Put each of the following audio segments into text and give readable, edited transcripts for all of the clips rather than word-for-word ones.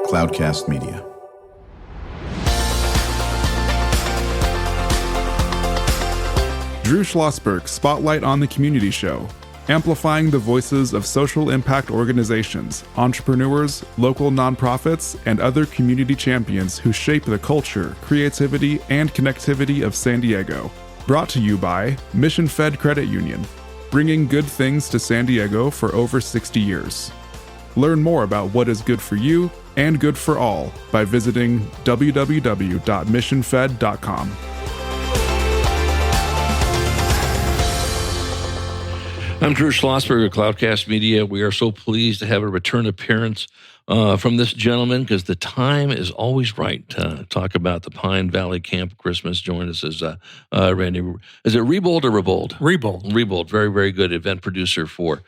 Cloudcast Media. Drew Schlosberg Spotlight on the Community Show, amplifying the voices of social impact organizations, entrepreneurs, local nonprofits, and other community champions who shape the culture, creativity, and connectivity of San Diego. Brought to you by Mission Fed Credit Union, bringing good things to San Diego for over 60 years. Learn more about what is good for you and good for all by visiting www.missionfed.com. I'm Drew Schlosberg of Cloudcast Media. We are so pleased to have a return appearance from this gentleman because the time is always right to talk about the Pine Valley Camp Christmas. Join us as Randy. Is it Rebold or Rebold? Rebold. Rebold. Very, very good event producer for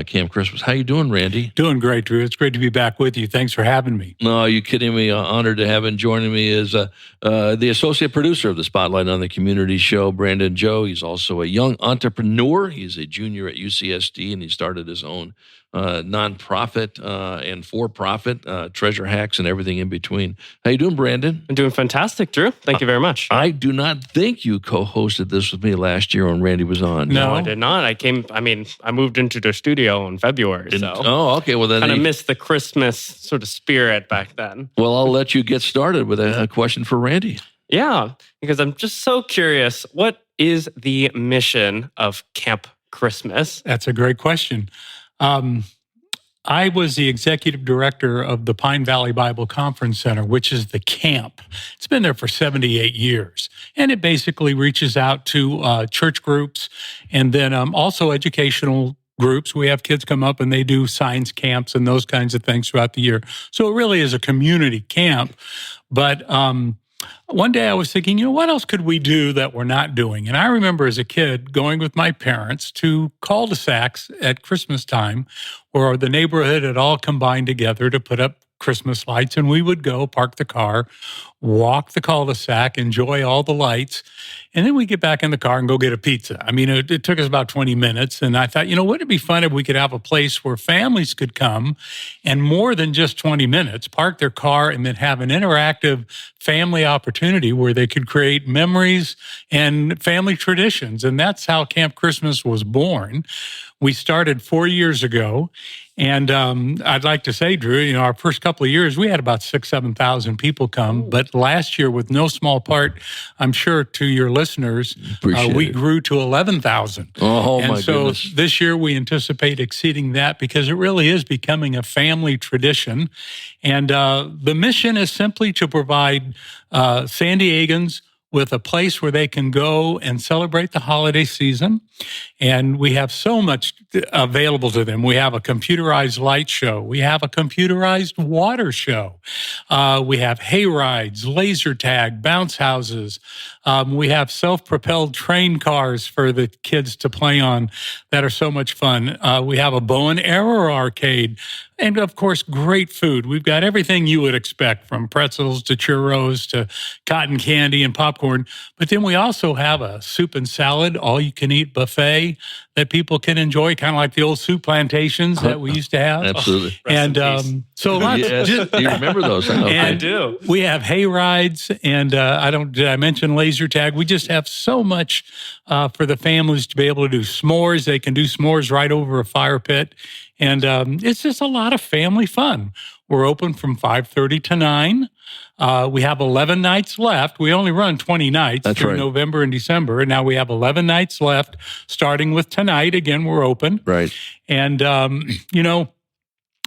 Camp Christmas. How you doing, Randy? Doing great, Drew. It's great to be back with you. Thanks for having me. No, are you kidding me? Honored to have him joining me as the associate producer of the Spotlight on the Community Show, Brandon Joe. He's also a young entrepreneur. He's a junior at UCSD, and he started his own nonprofit and for-profit, Treasure Hacks and everything in between. How you doing, Brandon? I'm doing fantastic, Drew. Thank you very much. I do not think you co-hosted this with me last year when Randy was on. No, I did not. I moved into the studio in February, so. Oh, okay. Well, then kind of missed the Christmas sort of spirit back then. Well, I'll let you get started with a question for Randy. Yeah, because I'm just so curious. What is the mission of Camp Christmas? That's a great question. I was the executive director of the Pine Valley Bible Conference Center, which is the camp. It's been there for 78 years, and it basically reaches out to church groups and then also educational groups. We have kids come up and they do science camps and those kinds of things throughout the year. So it really is a community camp. But one day I was thinking, what else could we do that we're not doing? And I remember as a kid going with my parents to cul-de-sacs at Christmas time where the neighborhood had all combined together to put up Christmas lights. And we would go park the car, walk the cul-de-sac, enjoy all the lights. And then we get back in the car and go get a pizza. It took us about 20 minutes. And I thought, wouldn't it be fun if we could have a place where families could come and more than just 20 minutes, park their car and then have an interactive family opportunity where they could create memories and family traditions. And that's how Camp Christmas was born. We started 4 years ago. And I'd like to say, Drew, our first couple of years, we had about 7,000 people come. But last year, with no small part, I'm sure to your listeners, we grew to 11,000. Oh, and my goodness. So this year, we anticipate exceeding that because it really is becoming a family tradition. And the mission is simply to provide San Diegans with a place where they can go and celebrate the holiday season. And we have so much available to them. We have a computerized light show. We have a computerized water show. We have hay rides, laser tag, bounce houses. We have self-propelled train cars for the kids to play on that are so much fun. We have a bow and arrow arcade. And, of course, great food. We've got everything you would expect, from pretzels to churros to cotton candy and popcorn. But then we also have a soup and salad, all-you-can-eat buffet that people can enjoy, kind of like the old soup plantations that we used to have. Absolutely. And so lots. Yes. You remember those? Huh? And I do. We have hay rides, and did I mention laser tag? We just have so much for the families to be able to do s'mores. They can do s'mores right over a fire pit. And it's just a lot of family fun. We're open from 5:30 to 9. We have 11 nights left. We only run 20 nights through November and December. And now we have 11 nights left, starting with tonight. Again, we're open. Right. And,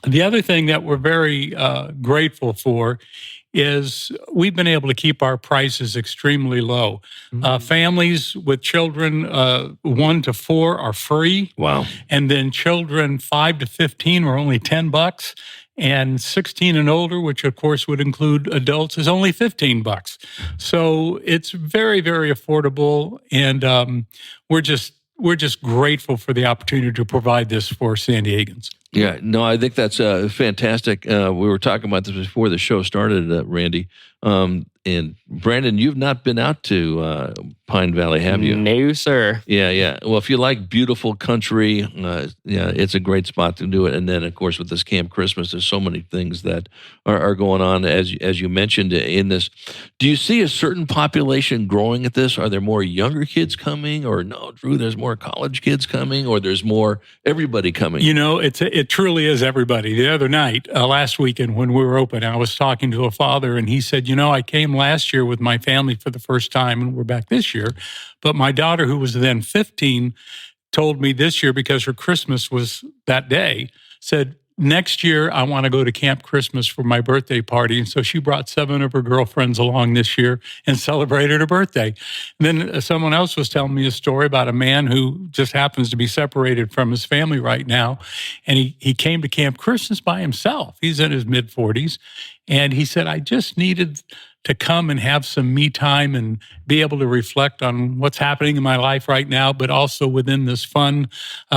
the other thing that we're very grateful for is we've been able to keep our prices extremely low. Families with children 1 to 4 are free. Wow. And then children 5 to 15 are only $10. And 16 and older, which of course would include adults, is only $15. So it's very, very affordable. And we're just grateful for the opportunity to provide this for San Diegans. Yeah, no, I think that's fantastic. We were talking about this before the show started, Randy. And Brandon, you've not been out to Pine Valley, have you? No, sir. Yeah. Well, if you like beautiful country, it's a great spot to do it. And then, of course, with this Camp Christmas, there's so many things that are going on, as you mentioned in this. Do you see a certain population growing at this? Are there more younger kids coming, or no, Drew? There's more college kids coming, or there's more everybody coming? It truly is everybody. The other night, last weekend when we were open, I was talking to a father, and he said, I came last year with my family for the first time, and we're back this year. But my daughter, who was then 15, told me this year, because her Christmas was that day, said, next year, I want to go to Camp Christmas for my birthday party. And so she brought 7 of her girlfriends along this year and celebrated her birthday. And then someone else was telling me a story about a man who just happens to be separated from his family right now. And he came to Camp Christmas by himself. He's in his mid-40s. And he said, I just needed to come and have some me time and be able to reflect on what's happening in my life right now, but also within this fun,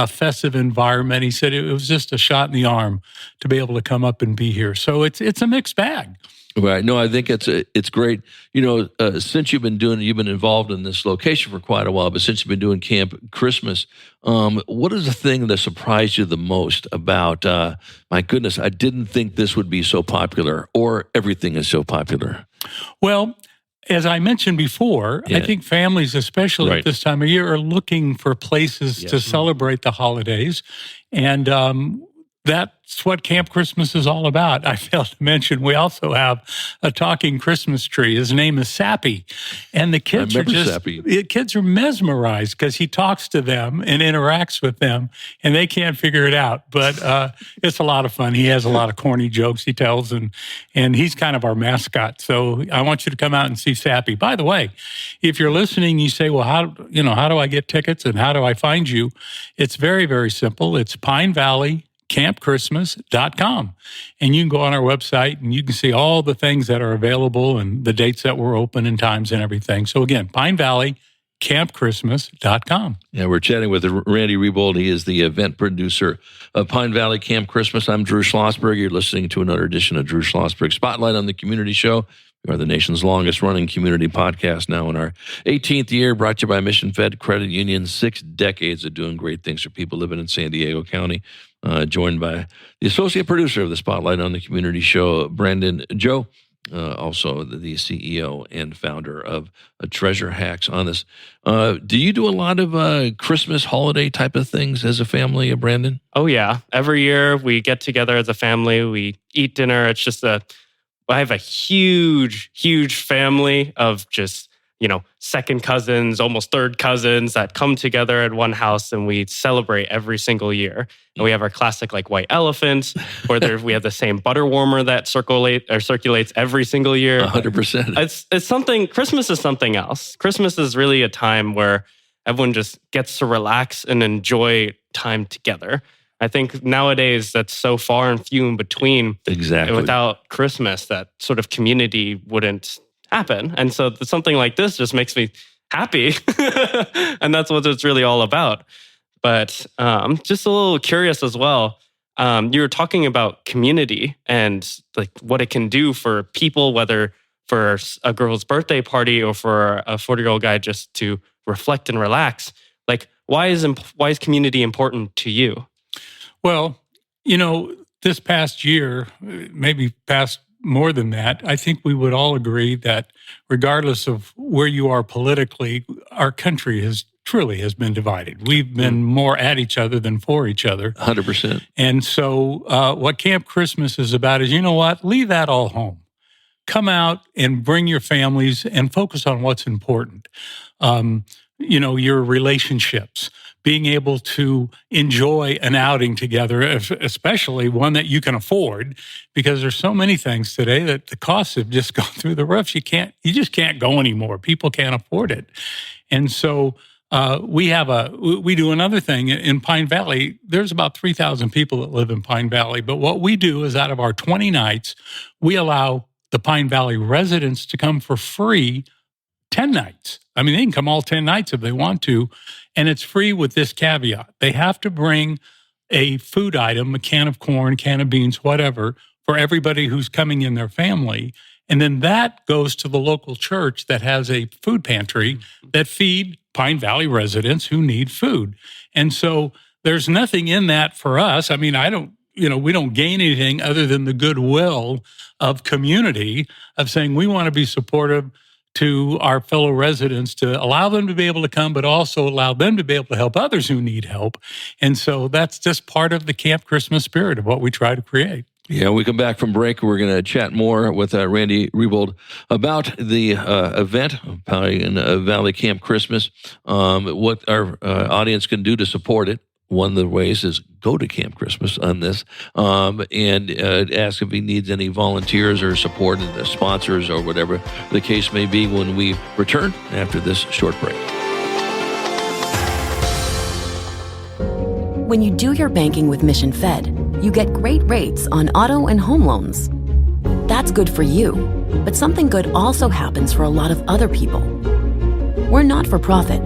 festive environment. He said it was just a shot in the arm to be able to come up and be here. So it's a mixed bag. Right. No, I think it's great. Since you've been involved in this location for quite a while, but since you've been doing Camp Christmas, what is the thing that surprised you the most about, my goodness, I didn't think this would be so popular, or everything is so popular? Well, as I mentioned before, I think families, especially at this time of year, are looking for places to celebrate the holidays. And that's what Camp Christmas is all about. I failed to mention we also have a talking Christmas tree. His name is Sappy, and the kids kids are mesmerized because he talks to them and interacts with them, and they can't figure it out. But it's a lot of fun. He has a lot of corny jokes he tells, and he's kind of our mascot. So I want you to come out and see Sappy. By the way, if you're listening, you say, "Well, how do I get tickets and how do I find you?" It's very, very simple. It's Pine Valley campchristmas.com. And you can go on our website and you can see all the things that are available and the dates that we're open and times and everything. So again, Pine Valley campchristmas.com. Yeah, we're chatting with Randy Rebold. He is the event producer of Pine Valley Camp Christmas. I'm Drew Schlosberg. You're listening to another edition of Drew Schlosberg Spotlight on the Community Show. We are the nation's longest running community podcast, now in our 18th year, brought to you by Mission Fed Credit Union. 6 decades of doing great things for people living in San Diego County. Joined by the associate producer of the Spotlight on the Community Show, Brandon Joe, also the CEO and founder of Treasure Hacks on this. Do you do a lot of Christmas holiday type of things as a family, Brandon? Oh, yeah. Every year we get together as a family. We eat dinner. It's just I have a huge, huge family of just, second cousins, almost third cousins that come together at one house, and we celebrate every single year. And we have our classic white elephant, where we have the same butter warmer that circulates every single year. 100%. It's something. Christmas is something else. Christmas is really a time where everyone just gets to relax and enjoy time together. I think nowadays that's so far and few in between. Exactly. Without Christmas, that sort of community wouldn't happen. And so something like this just makes me happy. And that's what it's really all about. But just a little curious as well. You were talking about community and what it can do for people, whether for a girl's birthday party or for a 40-year-old guy just to reflect and relax. Why is community important to you? Well, this past year, maybe past more than that, I think we would all agree that regardless of where you are politically, our country has been divided. We've been more at each other than for each other. 100%. And so what Camp Christmas is about is, leave that all home. Come out and bring your families and focus on what's important. Your relationships, being able to enjoy an outing together, especially one that you can afford, because there's so many things today that the costs have just gone through the roof. You just can't go anymore. People can't afford it. And so we do another thing in Pine Valley. There's about 3,000 people that live in Pine Valley. But what we do is out of our 20 nights, we allow the Pine Valley residents to come for free 10 nights. I mean, they can come all 10 nights if they want to, and it's free with this caveat. They have to bring a food item, a can of corn, can of beans, whatever, for everybody who's coming in their family. And then that goes to the local church that has a food pantry that feed Pine Valley residents who need food. And so there's nothing in that for us. I mean, we don't gain anything other than the goodwill of community of saying we want to be supportive to our fellow residents to allow them to be able to come, but also allow them to be able to help others who need help. And so that's just part of the Camp Christmas spirit of what we try to create. Yeah, when we come back from break, we're going to chat more with Randy Rebold about the event, Pine Valley Camp Christmas, what our audience can do to support it. One of the ways is go to Camp Christmas on this and ask if he needs any volunteers or support and sponsors or whatever the case may be when we return after this short break. When you do your banking with Mission Fed, you get great rates on auto and home loans. That's good for you, but something good also happens for a lot of other people. We're not for profit,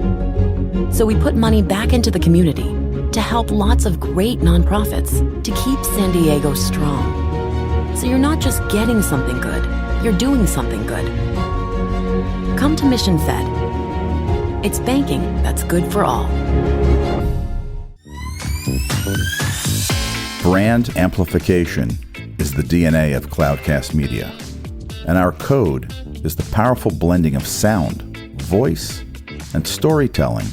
so we put money back into the community to help lots of great nonprofits to keep San Diego strong. So you're not just getting something good, you're doing something good. Come to Mission Fed. It's banking that's good for all. Brand amplification is the DNA of Cloudcast Media, and our code is the powerful blending of sound, voice, and storytelling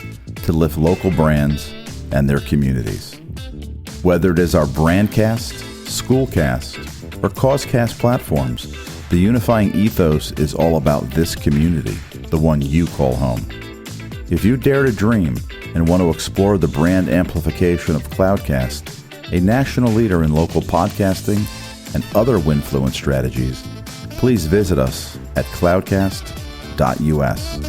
to lift local brands and their communities. Whether it is our Brandcast, Schoolcast, or Causecast platforms, the unifying ethos is all about this community, the one you call home. If you dare to dream and want to explore the brand amplification of Cloudcast, a national leader in local podcasting and other Winfluence strategies, please visit us at cloudcast.us.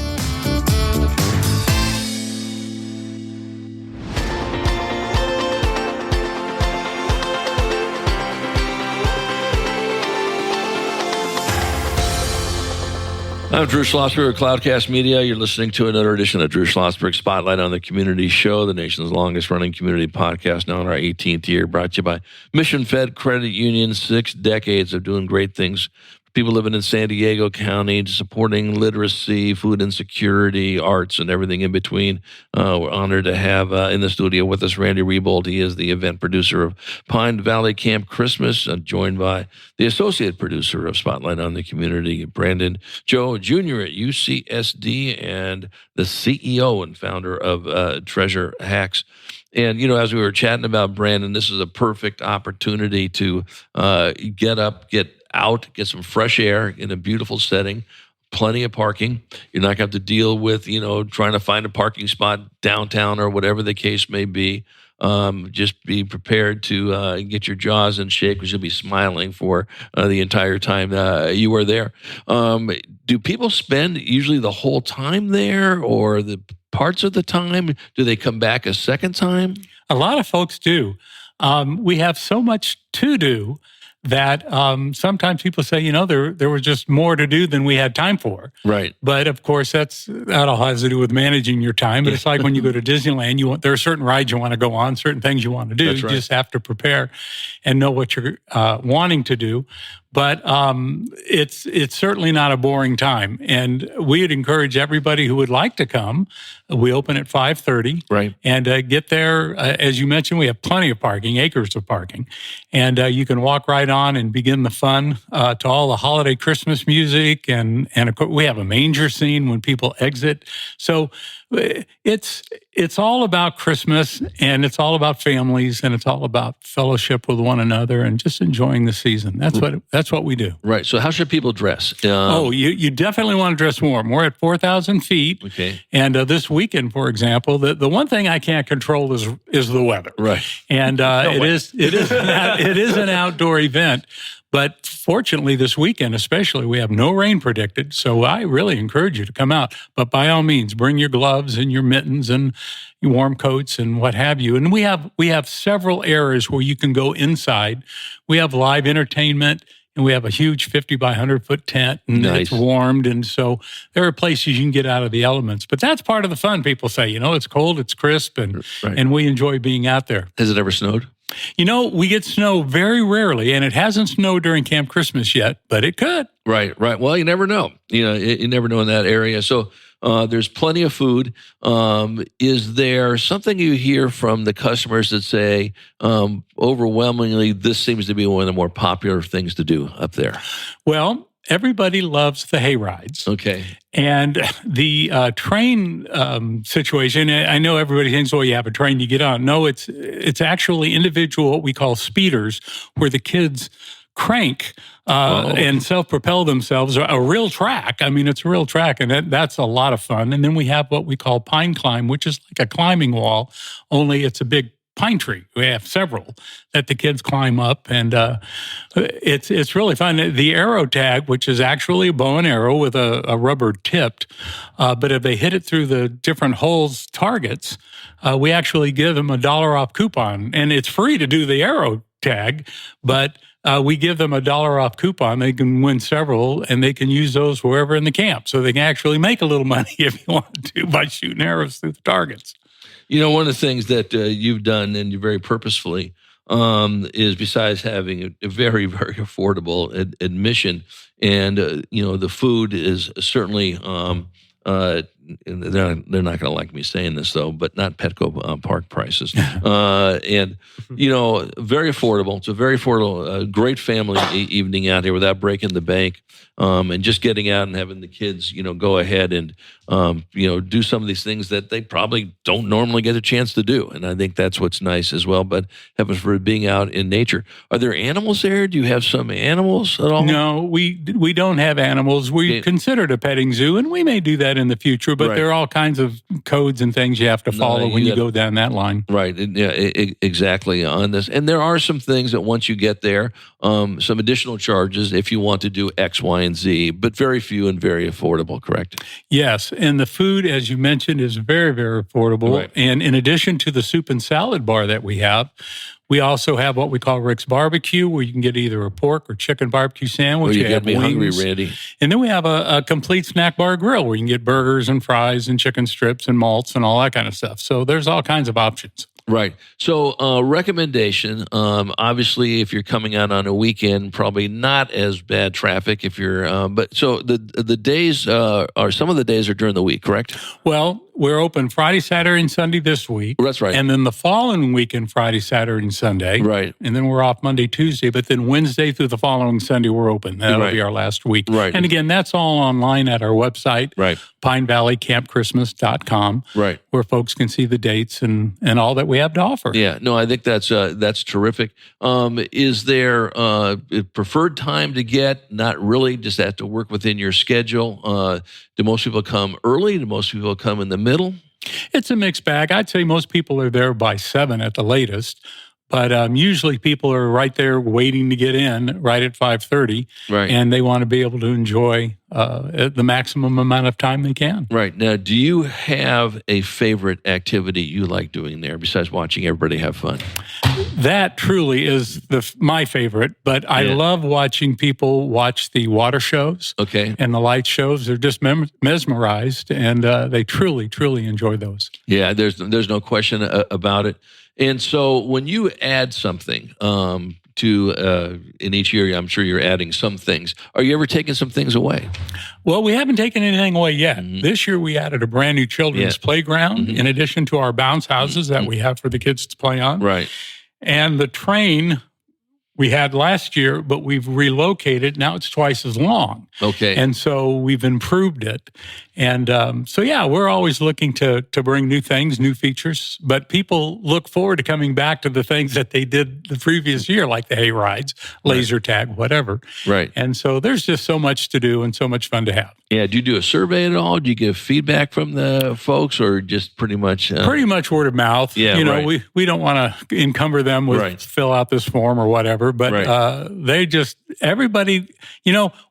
I'm Drew Schlosberg of Cloudcast Media. You're listening to another edition of Drew Schlosberg Spotlight on the Community Show, the nation's longest-running community podcast, now in our 18th year, brought to you by Mission Fed Credit Union, 6 decades of doing great things for people living in San Diego County, supporting literacy, food insecurity, arts, and everything in between. We're honored to have in the studio with us Randy Rebold. He is the event producer of Pine Valley Camp Christmas, joined by the associate producer of Spotlight on the Community, Brandon Joe Jr. at UCSD, and the CEO and founder of Treasure Hacks. And, as we were chatting about Brandon, this is a perfect opportunity to get up, get out, get some fresh air in a beautiful setting, plenty of parking. You're not going to have to deal with, trying to find a parking spot downtown or whatever the case may be. Just be prepared to get your jaws in shape because you'll be smiling for the entire time you are there. Do people spend usually the whole time there or the parts of the time? Do they come back a second time? A lot of folks do. We have so much to do that sometimes people say, there was just more to do than we had time for. Right. But of course, that all has to do with managing your time. But it's like when you go to Disneyland, there are certain rides you want to go on, certain things you want to do. That's right. You just have to prepare and know what you're wanting to do. But it's certainly not a boring time. And we would encourage everybody who would like to come. We open at 5:30. Right. And get there. As you mentioned, we have plenty of parking, acres of parking. And you can walk right on and begin the fun to all the holiday Christmas music. And of course, we have a manger scene when people exit. So it's all about Christmas, and it's all about families, and it's all about fellowship with one another and just enjoying the season. That's what we do. Right. So how should people dress? You definitely want to dress warm. We're at 4,000 feet. Okay. And this weekend, for example, the one thing I can't control is the weather. Right. And it is an outdoor event. But fortunately, this weekend especially, we have no rain predicted. So I really encourage you to come out. But by all means, bring your gloves and your mittens and your warm coats and what have you. And we have several areas where you can go inside. We have live entertainment, and we have a huge 50 by 100 foot tent, and Nice. It's warmed. And so there are places you can get out of the elements. But that's part of the fun. People say, it's cold, it's crisp, and Right. and we enjoy being out there. Has it ever snowed? We get snow very rarely, and it hasn't snowed during Camp Christmas yet, but it could. Right. Well, you never know. You never know in that area. So there's plenty of food. Is there something you hear from the customers that say, overwhelmingly, this seems to be one of the more popular things to do up there? Well, everybody loves the hay rides. Okay. And the train situation, I know everybody thinks, you have a train you get on. No, it's actually individual, what we call speeders, where the kids crank and self-propel themselves. A real track. I mean, it's a real track, and that's a lot of fun. And then we have what we call pine climb, which is like a climbing wall, only it's a big pine tree. We have several that the kids climb up, and it's really fun. The arrow tag, which is actually a bow and arrow with a rubber tipped, but if they hit it through the different holes targets, we actually give them $1 off coupon, and it's free to do the arrow tag, but we give them $1 off coupon. They can win several, and they can use those wherever in the camp, so they can actually make a little money if you want to by shooting arrows through the targets. One of the things that you've done, and you very purposefully, is besides having a very, very affordable admission, and the food is certainly they're not going to like me saying this though, but not Petco Park prices, and very affordable. It's a very affordable, great family evening out here without breaking the bank, and just getting out and having the kids, go ahead and do some of these things that they probably don't normally get a chance to do. And I think that's what's nice as well. But heavens for being out in nature. Are there animals there? Do you have some animals at all? No, we don't have animals. We considered a petting zoo, and we may do that in the future. But there are all kinds of codes and things you have to follow when you go down that line. Right. Yeah. Exactly on this. And there are some things that once you get there, some additional charges if you want to do X, Y, and Z, but very few and very affordable. Correct? Yes. And the food, as you mentioned, is very, very affordable. Right. And in addition to the soup and salad bar that we have, we also have what we call Rick's Barbecue, where you can get either a pork or chicken barbecue sandwich. You get me hungry, wings. Randy. And then we have a complete snack bar grill where you can get burgers and fries and chicken strips and malts and all that kind of stuff. So there's all kinds of options. Right. So recommendation, obviously, if you're coming out on a weekend, probably not as bad traffic if you're, but so the days are, some of the days are during the week, correct? Well, we're open Friday, Saturday, and Sunday this week. That's right. And then the following weekend, Friday, Saturday, and Sunday. Right. And then we're off Monday, Tuesday. But then Wednesday through the following Sunday, we're open. That'll be our last week. Right. And again, that's all online at our website, right. PineValleyCampChristmas.com, right, where folks can see the dates and all that we have to offer. Yeah. No, I think that's terrific. Is there a preferred time to get? Not really. Just have to work within your schedule. Do most people come early? Do most people come in the middle? It's a mixed bag. I'd say most people are there by 7 at the latest, but usually people are right there waiting to get in right at 5:30, right. And they want to be able to enjoy the maximum amount of time they can. Right. Now, do you have a favorite activity you like doing there besides watching everybody have fun? That truly is my favorite, but I love watching people watch the water shows and the light shows. They're just mesmerized, and they truly, truly enjoy those. Yeah, there's no question about it. And so when you add something to in each year, I'm sure you're adding some things. Are you ever taking some things away? Well, we haven't taken anything away yet. Mm-hmm. This year, we added a brand new children's playground in addition to our bounce houses that we have for the kids to play on. Right. And the train we had last year, but we've relocated. Now it's twice as long. Okay. And so we've improved it. And we're always looking to bring new things, new features. But people look forward to coming back to the things that they did the previous year, like the hay rides, laser tag, whatever. Right. And so there's just so much to do and so much fun to have. Yeah. Do you do a survey at all? Do you give feedback from the folks, or just pretty much? Pretty much word of mouth. Yeah. We don't want to encumber them with fill out this form or whatever. But they just, everybody,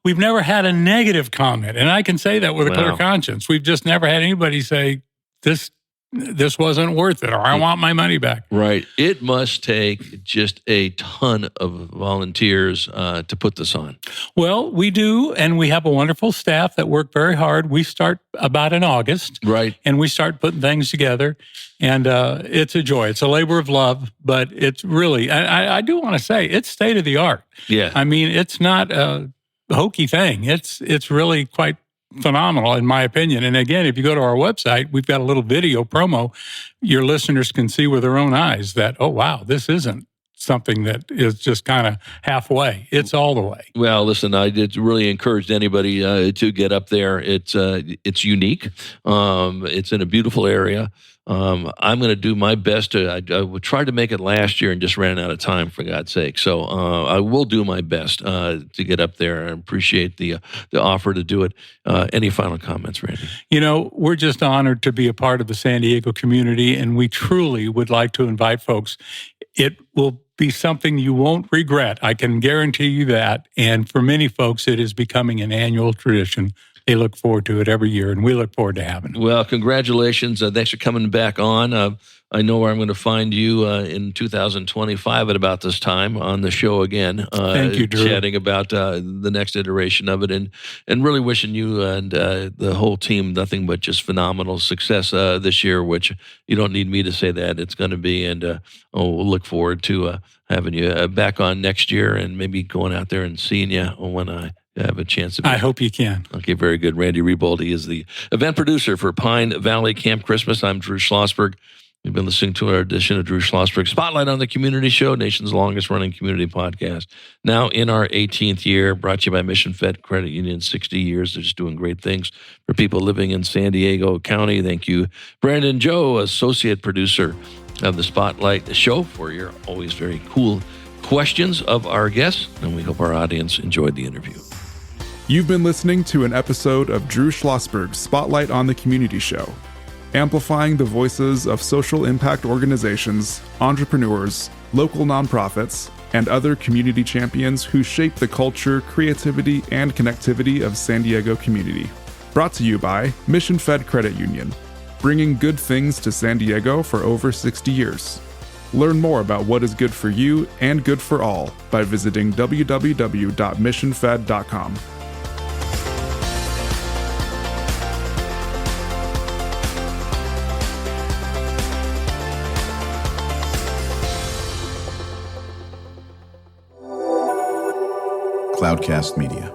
we've never had a negative comment. And I can say that with a clear conscience. We've just never had anybody say, this this wasn't worth it, or I want my money back. Right. It must take just a ton of volunteers to put this on. Well, we do, and we have a wonderful staff that work very hard. We start about in August. Right. And we start putting things together, and it's a joy. It's a labor of love, but it's really, I do want to say, it's state of the art. Yeah. I mean, it's not a hokey thing. It's really quite phenomenal, in my opinion. And again, if you go to our website, we've got a little video promo. Your listeners can see with their own eyes that, oh, wow, this isn't something that is just kind of halfway. It's all the way. Well, listen, I did really encourage anybody to get up there. It's unique. It's in a beautiful area. I'm going to do my best. I tried to make it last year and just ran out of time, for God's sake. So I will do my best to get up there. I appreciate the offer to do it. Any final comments, Randy? You know, we're just honored to be a part of the San Diego community, and we truly would like to invite folks. It will be something you won't regret. I can guarantee you that. And for many folks, it is becoming an annual tradition. They look forward to it every year, and we look forward to having it. Well, congratulations. Thanks for coming back on. I know where I'm going to find you in 2025 at about this time on the show again. Thank you, Drew. Chatting about the next iteration of it, and really wishing you and the whole team nothing but just phenomenal success this year, which you don't need me to say that it's going to be. And we'll look forward to having you back on next year and maybe going out there and seeing you when I have a chance to be. I hope you can. Okay, very good. Randy Rebold, he is the event producer for Pine Valley Camp Christmas. I'm Drew Schlosberg. You've been listening to our edition of Drew Schlosberg Spotlight on the Community Show, nation's longest-running community podcast. Now in our 18th year, brought to you by Mission Fed Credit Union, 60 years. They're just doing great things for people living in San Diego County. Thank you, Brandon Joe, associate producer of the Spotlight Show, for your always very cool questions of our guests, and we hope our audience enjoyed the interview. You've been listening to an episode of Drew Schlosberg's Spotlight on the Community Show, amplifying the voices of social impact organizations, entrepreneurs, local nonprofits, and other community champions who shape the culture, creativity, and connectivity of San Diego community. Brought to you by Mission Fed Credit Union, bringing good things to San Diego for over 60 years. Learn more about what is good for you and good for all by visiting www.missionfed.com. Cloudcast Media.